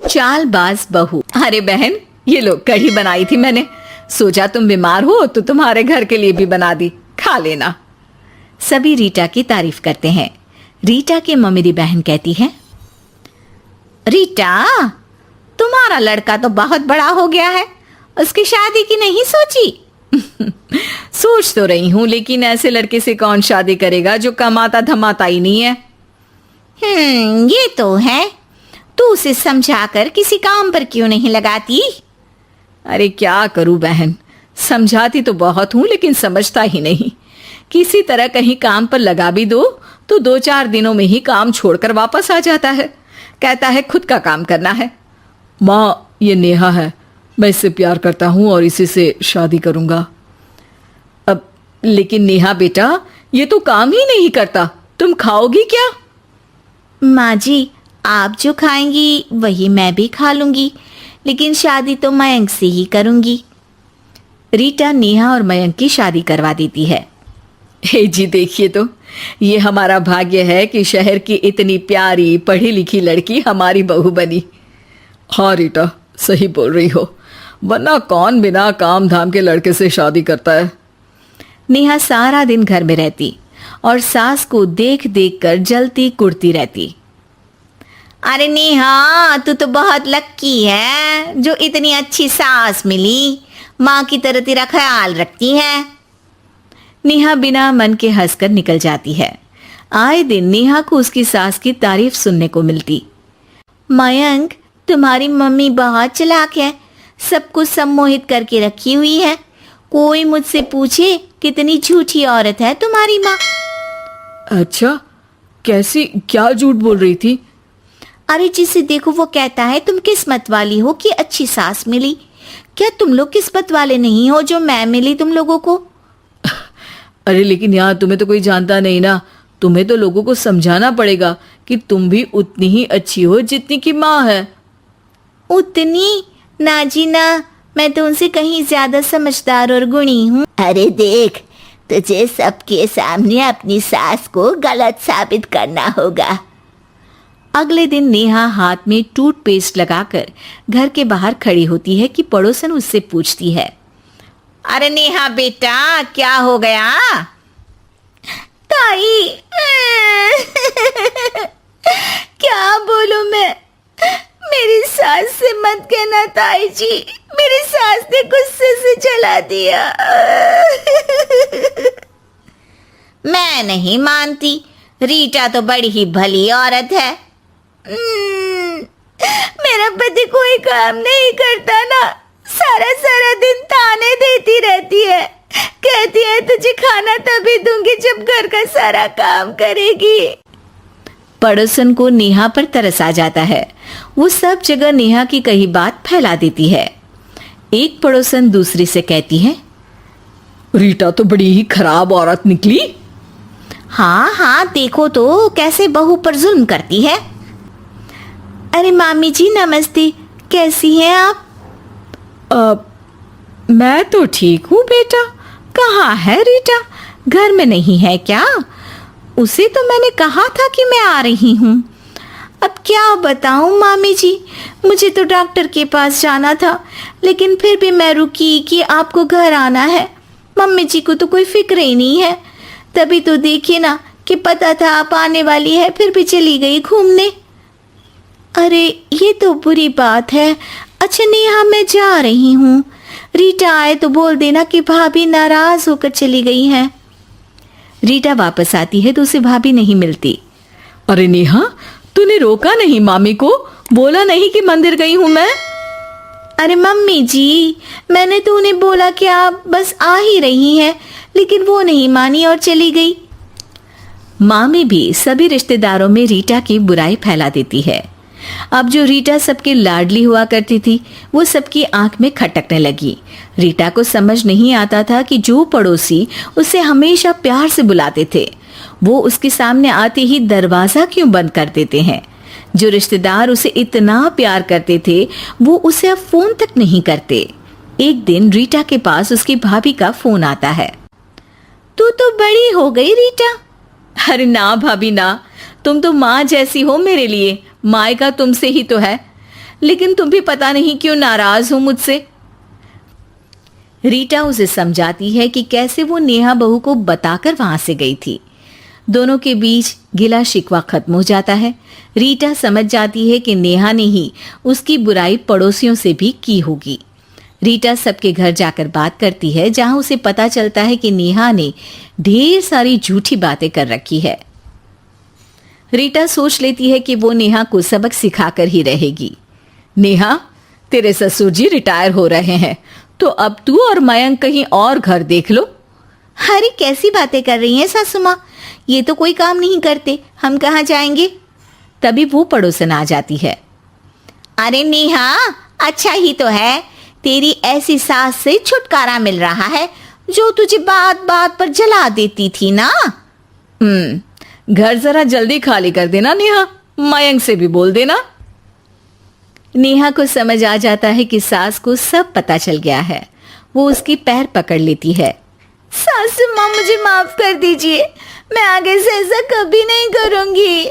चालबाज बहू। अरे बहन, ये लो कढ़ी बनाई थी मैंने, सोचा तुम बीमार हो तो तुम्हारे घर के लिए भी बना दी, खा लेना। सभी रीटा की तारीफ करते हैं। रीटा की ममेरी बहन कहती है, रीटा तुम्हारा लड़का तो बहुत बड़ा हो गया है, उसकी शादी की नहीं सोची? सोच तो रही हूं, लेकिन ऐसे लड़के से कौन शादी करेगा जो कमाता धमाता ही नहीं है। ये तो है। तू उसे समझाकर किसी काम पर क्यों नहीं लगाती? अरे क्या करूं बहन, समझाती तो बहुत हूं लेकिन समझता ही नहीं। किसी तरह कहीं काम पर लगा भी दो तो 2-4 दिनों में ही काम छोड़कर वापस आ जाता है। कहता है खुद का काम करना है। माँ, ये नेहा है, मैं इससे प्यार करता हूं और इसी से शादी करूंगा। अब लेकिन नेहा बेटा, ये तो काम ही नहीं करता, तुम खाओगी क्या? माँ जी, आप जो खाएंगी वही मैं भी खा लूंगी, लेकिन शादी तो मयंक से ही करूंगी। रीटा नेहा और मयंक की शादी करवा देती है। हे जी, देखिए तो, ये हमारा भाग्य है कि शहर की इतनी प्यारी पढ़ी लिखी लड़की हमारी बहू बनी। हाँ रीटा, सही बोल रही हो, वरना कौन बिना काम धाम के लड़के से शादी करता है। नेहा सारा दिन घर में रहती और सास को देख देख कर जलती कुड़ती रहती। अरे नेहा, तू तो बहुत लक्की है जो इतनी अच्छी सास मिली, माँ की तरह तेरा ख्याल रखती है। नेहा बिना मन के हंसकर निकल जाती है। आए दिन नेहा को उसकी सास की तारीफ सुनने को मिलती। मयंक, तुम्हारी मम्मी बहुत चालाक है, सबको सम्मोहित करके रखी हुई है। कोई मुझसे पूछे कितनी झूठी औरत है तुम्हारी माँ। अच्छा, कैसी, क्या झूठ बोल रही थी? अरे जिसे देखो वो कहता है तुम किस्मत वाली हो कि अच्छी सास मिली। क्या तुम लोग किस्मत वाले नहीं हो जो मैं मिली तुम लोगों को? अरे लेकिन यार, तुम्हें तो कोई जानता नहीं ना, तुम्हें तो लोगों को समझाना पड़ेगा कि तुम भी उतनी ही अच्छी हो जितनी की माँ है। उतनी? ना जी ना, मैं तो उनसे कहीं ज्यादा समझदार और गुणी हूँ। अरे देख, तुझे सबके सामने अपनी सास को गलत साबित करना होगा। अगले दिन नेहा हाथ में टूथपेस्ट लगाकर घर के बाहर खड़ी होती है कि पड़ोसन उससे पूछती है, अरे नेहा बेटा, क्या हो गया? ताई, क्या बोलूं मैं? मेरी सास से मत कहना ताई जी, मेरी सास ने गुस्से से जला दिया। मैं नहीं मानती, रीटा तो बड़ी ही भली औरत है। मेरा पति कोई काम नहीं करता ना, सारा सारा दिन ताने देती रहती है, कहती है तुझे खाना तभी दूंगी जब घर का सारा काम करेगी। पड़ोसन को नेहा पर तरस आ जाता है। वो सब जगह नेहा की कही बात फैला देती है। एक पड़ोसन दूसरी से कहती है, रीटा तो बड़ी ही खराब औरत निकली। हाँ हाँ, देखो तो कैसे बहू पर जुल्म करती है। अरे मामी जी नमस्ते, कैसी हैं आप? मैं तो ठीक हूँ बेटा। कहाँ है रीटा, घर में नहीं है क्या? उसे तो मैंने कहा था कि मैं आ रही हूँ। अब क्या बताऊँ मामी जी, मुझे तो डॉक्टर के पास जाना था, लेकिन फिर भी मैं रुकी कि आपको घर आना है। मम्मी जी को तो कोई फिक्र ही नहीं है। तभी तो देखिए ना कि पता था आप आने वाली है, फिर भी चली गई घूमने। अरे ये तो बुरी बात है। अच्छा नेहा, मैं जा रही हूँ, रीटा आए तो बोल देना कि भाभी नाराज होकर चली गई हैं। रीटा वापस आती है तो उसे भाभी नहीं मिलती। अरे नेहा, तूने रोका नहीं मामी को? बोला नहीं कि मंदिर गई हूं मैं? अरे मम्मी जी, मैंने तो उन्हें बोला कि आप बस आ ही रही हैं, लेकिन वो नहीं मानी और चली गई। मामी भी सभी रिश्तेदारों में रीटा की बुराई फैला देती है। अब जो रीटा सबकी लाडली हुआ करती थी, वो सबकी आंख में खटकने लगी। रीटा को समझ नहीं आता था कि जो पड़ोसी उसे हमेशा प्यार से बुलाते थे, वो उसके सामने आते ही दरवाजा क्यों बंद कर देते हैं। जो रिश्तेदार उसे इतना प्यार करते थे, वो उसे अब फोन तक नहीं करते। एक दिन रीटा के पास उसकी भाभी का फोन आता है। तू तो बड़ी हो गई रीटा। अरे ना भाभी ना, तुम तो माँ जैसी हो मेरे लिए, मायका तुमसे ही तो है। लेकिन तुम भी पता नहीं क्यों नाराज हो मुझसे। रीटा उसे समझाती है कि कैसे वो नेहा बहू को बताकर वहां से गई थी। दोनों के बीच गिला शिकवा खत्म हो जाता है। रीटा समझ जाती है कि नेहा ने ही उसकी बुराई पड़ोसियों से भी की होगी। रीटा सबके घर जाकर बात करती है, जहां उसे पता चलता है कि नेहा ने ढेर सारी झूठी बातें कर रखी है। रीटा सोच लेती है कि वो नेहा को सबक सिखाकर ही रहेगी। नेहा, तेरे ससुर जी रिटायर हो रहे हैं, तो अब तू और मयंक कहीं और घर देख लो। अरे कैसी बातें कर रही हैं सासू माँ, ये तो कोई काम नहीं करते, हम कहाँ जाएंगे। तभी वो पड़ोसन आ जाती है। अरे नेहा, अच्छा ही तो है, तेरी ऐसी सास से छुटकारा मिल रहा है जो तुझे बात बात पर जला देती थी ना। घर जरा जल्दी खाली कर देना नेहा, मयंक से भी बोल देना। नेहा को समझ आ जाता है कि सास को सब पता चल गया है। वो उसकी पैर पकड़ लेती है। सासू माँ, मुझे माफ कर दीजिए, मैं आगे से ऐसा कभी नहीं करूंगी।